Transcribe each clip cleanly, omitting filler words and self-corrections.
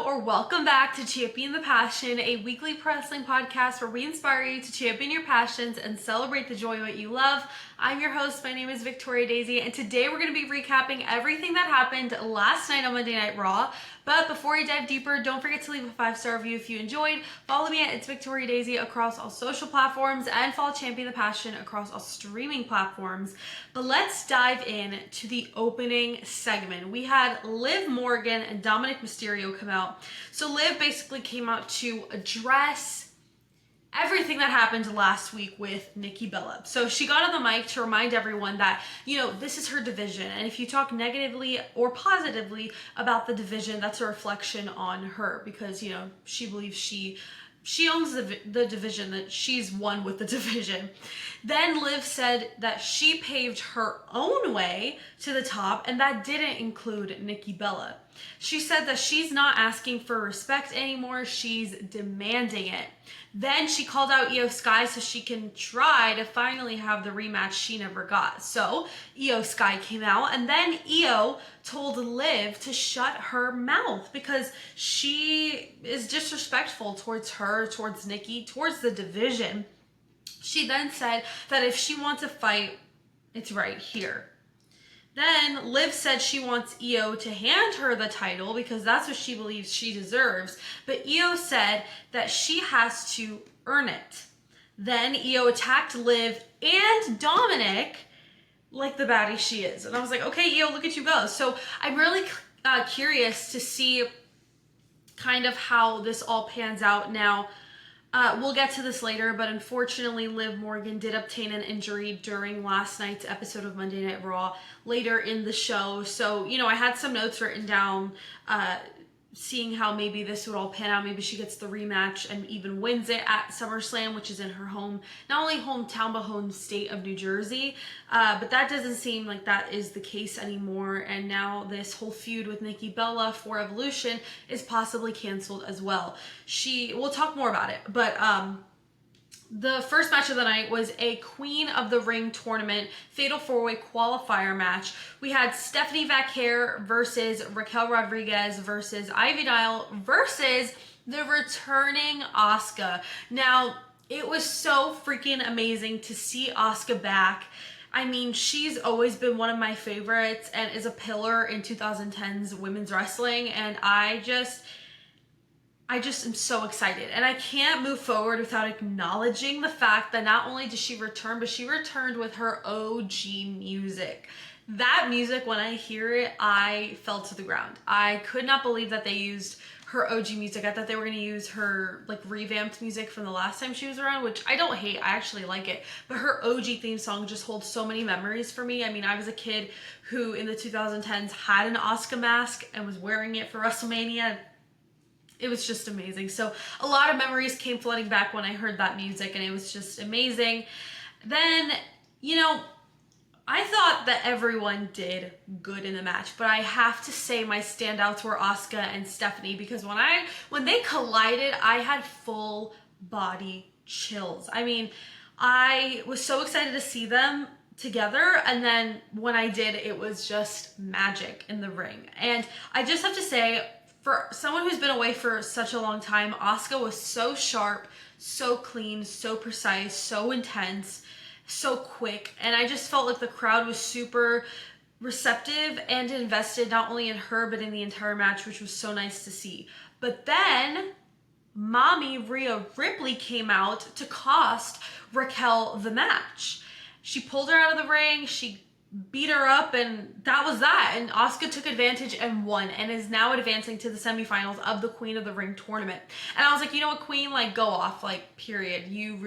or welcome back to Champion the Passion, a weekly pro wrestling podcast where we inspire you to champion your passions and celebrate the joy of what you love. I'm your host, my name is Victoria Daisy, and today we're going to be recapping everything that happened last night on Monday Night Raw. But before we dive deeper, don't forget to leave a 5-star review if you enjoyed. Follow me at It's Victoria Daisy across all social platforms and follow Champion the Passion across all streaming platforms. But let's dive in to the opening segment. We had Liv Morgan and Dominic Mysterio come out. So Liv basically came out to address everything that happened last week with Nikki Bella. So she got on the mic to remind everyone that, this is her division. And if you talk negatively or positively about the division, that's a reflection on her because, she believes she owns the division, that she's one with the division. Then Liv said that she paved her own way to the top, and that didn't include Nikki Bella. She said that she's not asking for respect anymore, she's demanding it. Then she called out Io Sky so she can try to finally have the rematch she never got. So Io Sky came out, and then Io told Liv to shut her mouth because she is disrespectful towards her, towards Nikki, towards the division. She then said that if she wants a fight, it's right here. Then Liv said she wants Io to hand her the title because that's what she believes she deserves. But Io said that she has to earn it. Then Io attacked Liv and Dominic like the baddie she is. And I was like, okay, Io, look at you go. So I'm really curious to see kind of how this all pans out now. We'll get to this later, but unfortunately, Liv Morgan did obtain an injury during last night's episode of Monday Night Raw later in the show. So, I had some notes written down, seeing how maybe this would all pan out. Maybe she gets the rematch and even wins it at SummerSlam, which is in her home, not only hometown, but home state of New Jersey. But that doesn't seem like that is the case anymore. And now this whole feud with Nikki Bella for Evolution is possibly canceled as well. We'll talk more about it, but the first match of the night was a Queen of the Ring tournament Fatal 4-Way qualifier match. We had Stephanie Vaquer versus Raquel Rodriguez versus Ivy Nile versus the returning Asuka. Now, it was so freaking amazing to see Asuka back. I mean, she's always been one of my favorites and is a pillar in 2010's women's wrestling, and I just am so excited. And I can't move forward without acknowledging the fact that not only did she return, but she returned with her OG music. That music, when I hear it, I fell to the ground. I could not believe that they used her OG music. I thought they were going to use her revamped music from the last time she was around, which I don't hate. I actually like it. But her OG theme song just holds so many memories for me. I mean, I was a kid who in the 2010s had an Asuka mask and was wearing it for WrestleMania. It was just amazing. So a lot of memories came flooding back when I heard that music, and it was just amazing. Then, I thought that everyone did good in the match, but I have to say my standouts were Asuka and Stephanie because when they collided, I had full body chills. I mean, I was so excited to see them together, and then when I did, it was just magic in the ring. And I just have to say, for someone who's been away for such a long time, Asuka was so sharp, so clean, so precise, so intense, so quick. And I just felt like the crowd was super receptive and invested not only in her, but in the entire match, which was so nice to see. But then Mommy Rhea Ripley came out to cost Raquel the match. She pulled her out of the ring, she beat her up, and that was that. And Asuka took advantage and won, and is now advancing to the semifinals of the Queen of the Ring tournament. And I was like, you know what, Queen, go off, period. You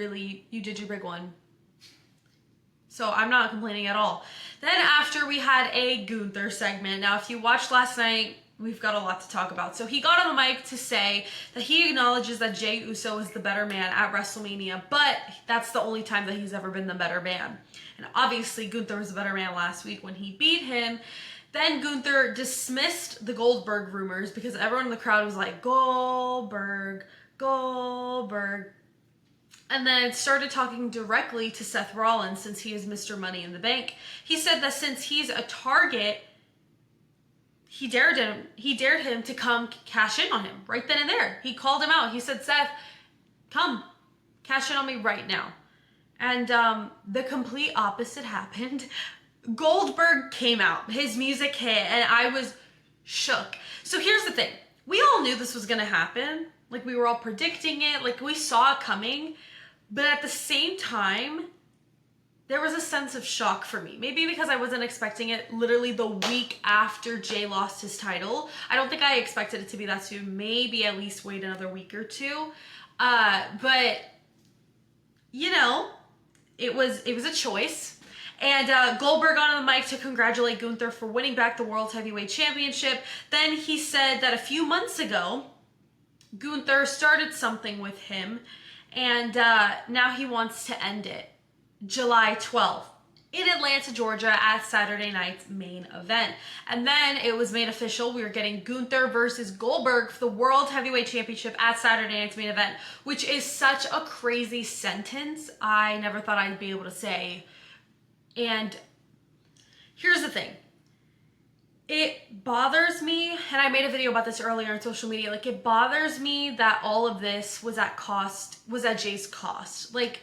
did your big one. So I'm not complaining at all. Then after, we had a Gunther segment. Now, if you watched last night, we've got a lot to talk about. So he got on the mic to say that he acknowledges that Jey Uso is the better man at WrestleMania, but that's the only time that he's ever been the better man. And obviously Gunther was the better man last week when he beat him. Then Gunther dismissed the Goldberg rumors because everyone in the crowd was like, Goldberg, Goldberg. And then started talking directly to Seth Rollins since he is Mr. Money in the Bank. He said that since he's a target, he dared him to come cash in on him right then and there. He called him out. He said, Seth, come cash in on me right now. And the complete opposite happened. Goldberg came out, his music hit, and I was shook. So here's the thing. We all knew this was gonna happen. Like, we were all predicting it, like we saw it coming. But at the same time, there was a sense of shock for me. Maybe because I wasn't expecting it literally the week after Jay lost his title. I don't think I expected it to be that soon. Maybe at least wait another week or two. But, you know, it was a choice. And Goldberg got on the mic to congratulate Gunther for winning back the World Heavyweight Championship. Then he said that a few months ago, Gunther started something with him, and now he wants to end it. July 12th in Atlanta, Georgia at Saturday night's main event. And then it was made official. We were getting Gunther versus Goldberg for the World Heavyweight Championship at Saturday night's main event, which is such a crazy sentence. I never thought I'd be able to say. And here's the thing. It bothers me, and I made a video about this earlier on social media, like, it bothers me that all of this was at Jay's cost. Like,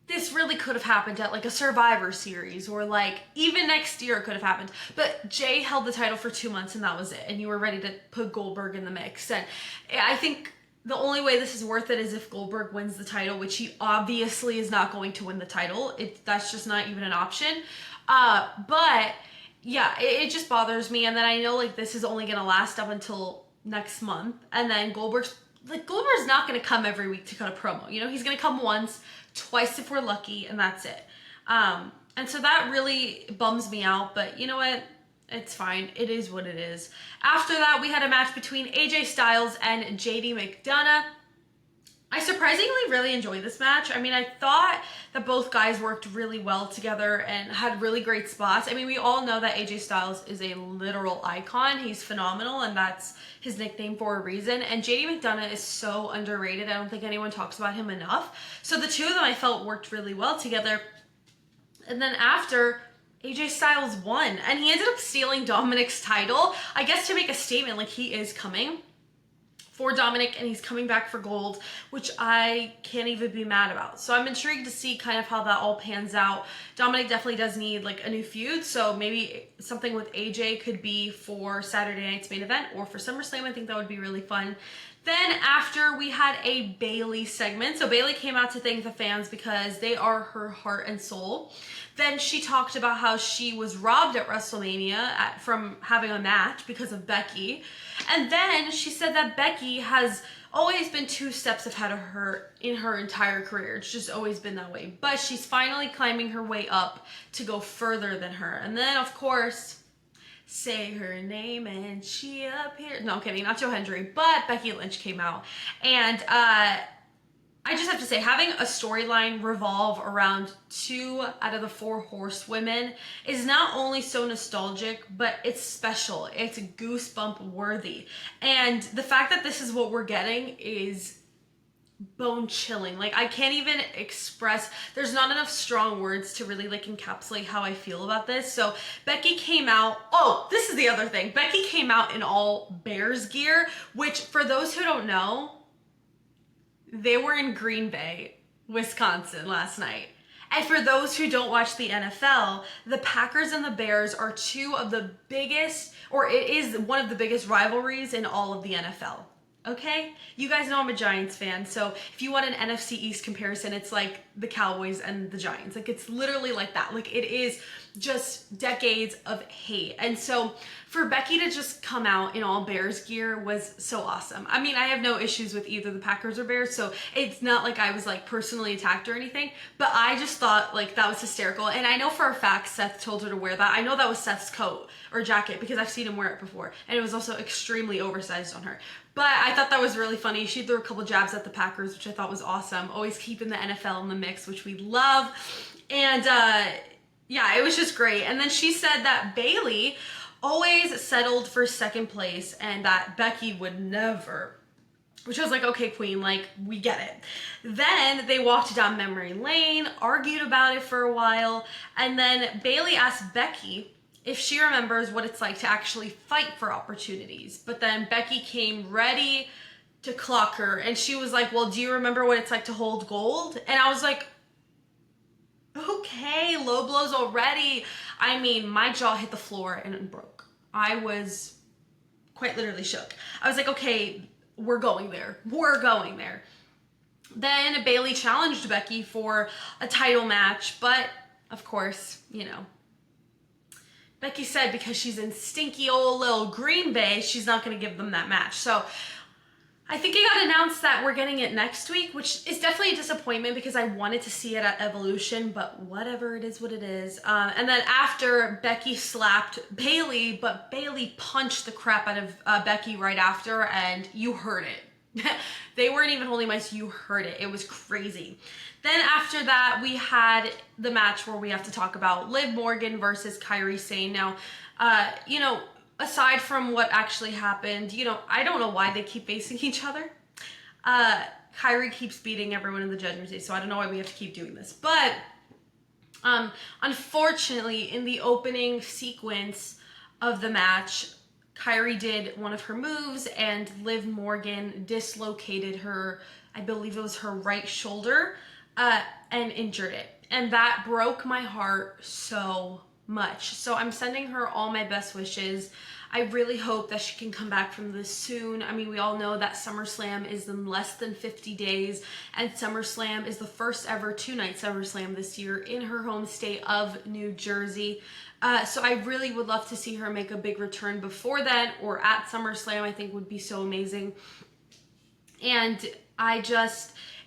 this really could have happened at like a Survivor Series, or like even next year it could have happened. But Jay held the title for 2 months and that was it. And you were ready to put Goldberg in the mix. And I think the only way this is worth it is if Goldberg wins the title, which he obviously is not going to win the title. That's just not even an option. But yeah, it just bothers me. And then I know like this is only going to last up until next month. And then Goldberg's not going to come every week to cut a promo. You know, he's going to come once, twice if we're lucky, and that's it. And so that really bums me out, but you know what? It's fine. It is what it is. After that, we had a match between AJ Styles and JD McDonough. I surprisingly really enjoyed this match. I mean, I thought that both guys worked really well together and had really great spots. I mean, we all know that AJ Styles is a literal icon. He's phenomenal, and that's his nickname for a reason. And JD McDonough is so underrated. I don't think anyone talks about him enough. So the two of them I felt worked really well together. And then after, AJ Styles won, and he ended up stealing Dominic's title, I guess to make a statement like he is coming for Dominic and he's coming back for gold, which I can't even be mad about. So I'm intrigued to see kind of how that all pans out. Dominic definitely does need like a new feud, so maybe something with AJ could be for Saturday night's main event or for SummerSlam. I think that would be really fun. Then after, we had a Bayley segment. So Bayley came out to thank the fans because they are her heart and soul. Then she talked about how she was robbed at WrestleMania from having a match because of Becky. And then she said that Becky has always been 2 steps ahead of her in her entire career. It's just always been that way. But she's finally climbing her way up to go further than her. And then, of course, say her name and she appeared. No, I'm kidding, not Joe Hendry, but Becky Lynch came out. And I just have to say, having a storyline revolve around 2 out of the 4 horsewomen is not only so nostalgic, but it's special. It's goosebump worthy. And the fact that this is what we're getting is bone chilling. Like, I can't even express, there's not enough strong words to really like encapsulate how I feel about this. So Becky came out, oh, this is the other thing. Becky came out in all Bears gear, which for those who don't know, they were in Green Bay, Wisconsin last night. And for those who don't watch the NFL, the Packers and the Bears are 2 of the biggest, or it is one of the biggest rivalries in all of the NFL. Okay? You guys know I'm a Giants fan, so if you want an NFC East comparison, it's like the Cowboys and the Giants. Like, it's literally like that. Like, it is just decades of hate. And so for Becky to just come out in all Bears gear was so awesome. I mean, I have no issues with either the Packers or Bears, so it's not like I was like personally attacked or anything, but I just thought like that was hysterical. And I know for a fact Seth told her to wear that. I know that was Seth's coat or jacket because I've seen him wear it before, and it was also extremely oversized on her. But I thought that was really funny. She threw a couple jabs at the Packers, which I thought was awesome. Always keeping the NFL in the mix, which we love. And yeah, it was just great. And then she said that Bayley always settled for second place and that Becky would never. Which I was like, okay, queen, like, we get it. Then they walked down memory lane, argued about it for a while, and then Bayley asked Becky if she remembers what it's like to actually fight for opportunities. But then Becky came ready to clock her, and she was like, well, do you remember what it's like to hold gold? And I was like, okay, low blows already. I mean, my jaw hit the floor and it broke. I was quite literally shook. I was like, okay, we're going there. We're going there. Then Bayley challenged Becky for a title match, but of course, you know, Becky said because she's in stinky old little Green Bay, she's not going to give them that match. So I think it got announced that we're getting it next week, which is definitely a disappointment because I wanted to see it at Evolution, but whatever, it is what it is. And then after, Becky slapped Bayley, but Bayley punched the crap out of Becky right after, and you heard it. They weren't even holding mics, you heard it. It was crazy. Then after that, we had the match where we have to talk about Liv Morgan versus Kairi Sane. Now, you know, aside from what actually happened, you know, I don't know why they keep facing each other. Kairi keeps beating everyone in the Judgment Day, so I don't know why we have to keep doing this. But unfortunately, in the opening sequence of the match, Kairi did one of her moves, and Liv Morgan dislocated her, I believe it was her right shoulder, and injured it. And that broke my heart so much. So I'm sending her all my best wishes. I really hope that she can come back from this soon. I mean, we all know that SummerSlam is in less than 50 days, and SummerSlam is the first ever two-night SummerSlam this year in her home state of New Jersey. So I really would love to see her make a big return before then, or at SummerSlam. I think would be so amazing. And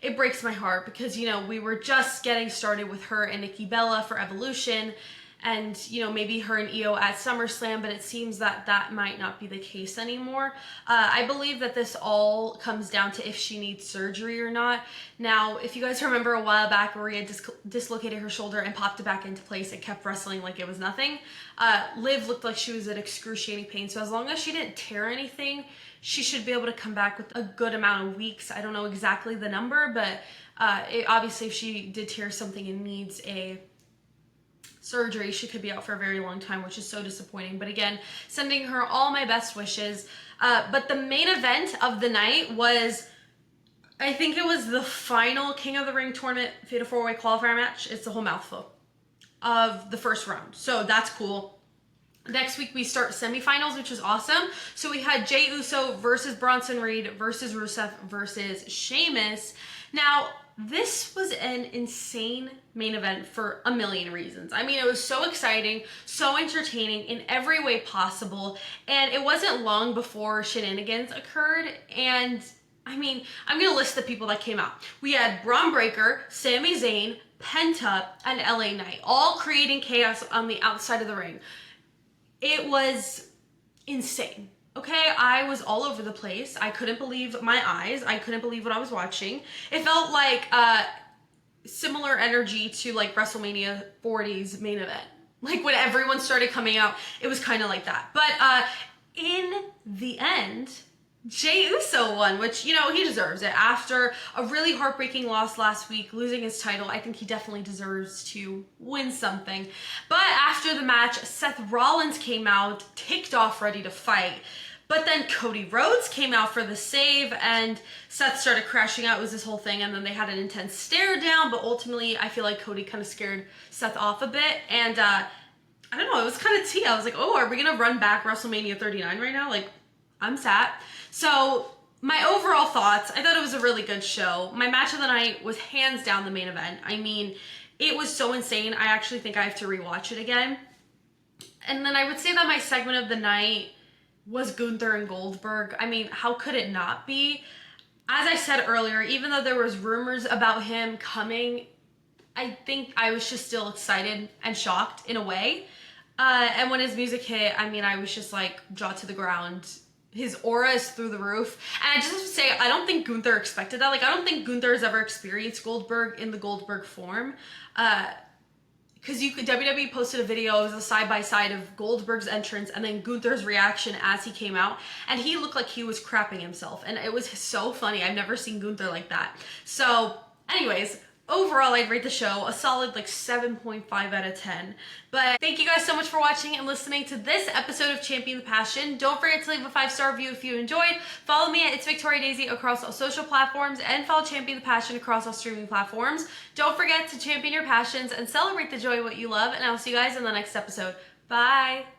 it breaks my heart because, you know, we were just getting started with her and Nikki Bella for Evolution, and, you know, maybe her and Io at SummerSlam, but it seems that that might not be the case anymore. I believe that this all comes down to if she needs surgery or not. Now, if you guys remember a while back where Rhea dislocated her shoulder and popped it back into place and kept wrestling like it was nothing, Liv looked like she was in excruciating pain. So as long as she didn't tear anything, she should be able to come back with a good amount of weeks. I don't know exactly the number, but obviously if she did tear something and needs a surgery, she could be out for a very long time, which is so disappointing. But again, sending her all my best wishes. But the main event of the night was, I think it was the final King of the Ring tournament Fatal 4-Way qualifier match. It's a whole mouthful of the first round. So that's cool. Next week we start semifinals, which is awesome. So we had Jey Uso versus Bronson Reed versus Rusev versus Sheamus. Now, this was an insane main event for a million reasons. I mean, it was so exciting, so entertaining in every way possible, and it wasn't long before shenanigans occurred. And I mean, I'm gonna list the people that came out. We had Braun Breaker, Sami Zayn, Penta, and LA Knight, all creating chaos on the outside of the ring. It was insane. Okay, I was all over the place. I couldn't believe my eyes. I couldn't believe what I was watching. It felt like similar energy to like WrestleMania 40's main event. Like when everyone started coming out, it was kind of like that. But in the end, Jey Uso won, which, you know, he deserves it. After a really heartbreaking loss last week, losing his title, I think he definitely deserves to win something. But after the match, Seth Rollins came out, ticked off, ready to fight. But then Cody Rhodes came out for the save, and Seth started crashing out. It was this whole thing, and then they had an intense stare down, but ultimately I feel like Cody kind of scared Seth off a bit. And I don't know, it was kind of tea. I was like, oh, are we going to run back WrestleMania 39 right now? Like, I'm sat. So my overall thoughts, I thought it was a really good show. My match of the night was hands down the main event. I mean, it was so insane. I actually think I have to rewatch it again. And then I would say that my segment of the night was Gunther and Goldberg. I mean, how could it not be? As I said earlier, even though there was rumors about him coming, I think I was just still excited and shocked in a way. And when his music hit, I mean, I was just like jaw to the ground. His aura is through the roof. And I just have to say, I don't think Gunther expected that. Like, I don't think Gunther has ever experienced Goldberg in the Goldberg form. Because WWE posted a video, it was a side-by-side of Goldberg's entrance and then Gunther's reaction as he came out. And he looked like he was crapping himself. And it was so funny. I've never seen Gunther like that. So, anyways, overall, I'd rate the show a solid like 7.5 out of 10. But thank you guys so much for watching and listening to this episode of Champion the Passion. Don't forget to leave a 5-star review if you enjoyed. Follow me at It's Victoria Daisy across all social platforms, and follow Champion the Passion across all streaming platforms. Don't forget to champion your passions and celebrate the joy of what you love, and I'll see you guys in the next episode. Bye!